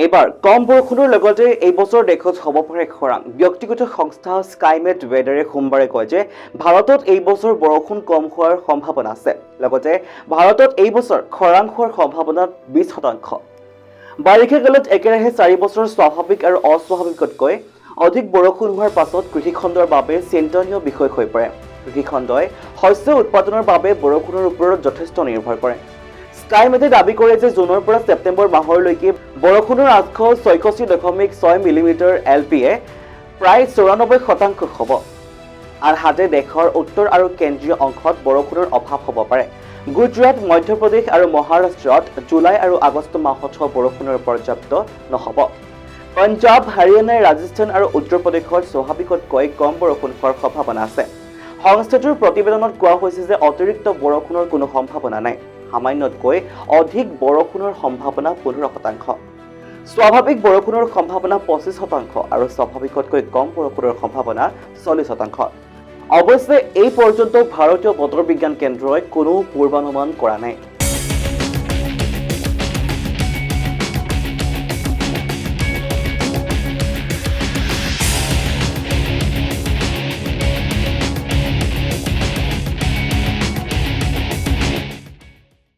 এইবাৰ কম বৰষুণৰ লগতে এই বছৰ দেশত হ'ব পাৰে খৰাং। ব্যক্তিগত সংস্থা স্কাইমেট ৱেডাৰে সোমবাৰে কয় যে ভাৰতত এই বছৰ বৰষুণ কম হোৱাৰ সম্ভাৱনা আছে। লগতে ভাৰতত এই বছৰ খৰাং হোৱাৰ সম্ভাৱনা 20%। বাৰিষা কালত একেৰাহে 4 বছৰ স্বাভাৱিক আৰু অস্বাভাৱিকতকৈ অধিক বৰষুণ হোৱাৰ পাছত কৃষিখণ্ডৰ বাবে চিন্তনীয় বিষয় হৈ পৰে। কৃষিখণ্ডই শস্য উৎপাদনৰ বাবে বৰষুণৰ ওপৰত যথেষ্ট নিৰ্ভৰ কৰে। স্কাইমেটে দাবী কৰে যে জুনৰ পৰা ছেপ্টেম্বৰ মাহলৈকে বৰষুণৰ 886.6 মিলিমিটাৰ LPA প্ৰায় 94% হ'ব। আনহাতে দেশৰ উত্তৰ আৰু কেন্দ্ৰীয় অংশত বৰষুণৰ অভাৱ হ'ব পাৰে। গুজৰাট, মধ্যপ্ৰদেশ আৰু মহাৰাষ্ট্ৰত জুলাই আৰু আগষ্ট মাহত হোৱা বৰষুণৰ পৰ্যাপ্ত নহ'ব। পঞ্জাৱ, হাৰিয়ানা, ৰাজস্থান আৰু উত্তৰ প্ৰদেশত স্বাভাৱিকতকৈ কম বৰষুণ হোৱাৰ সম্ভাৱনা আছে। সংস্থাটোৰ প্ৰতিবেদনত কোৱা হৈছে যে অতিৰিক্ত বৰষুণৰ কোনো সম্ভাৱনা নাই। সামান্যতকৈ অধিক বৰষুণৰ সম্ভাৱনা 15%। স্বাভাৱিক বৰষুণৰ সম্ভাৱনা 25% আৰু স্বাভাৱিকতকৈ কম বৰষুণৰ সম্ভাৱনা 40%। অৱশ্যে এই পৰ্যন্ত ভাৰতীয় বতৰ বিজ্ঞান কেন্দ্ৰই কোনো পূৰ্বানুমান কৰা নাই।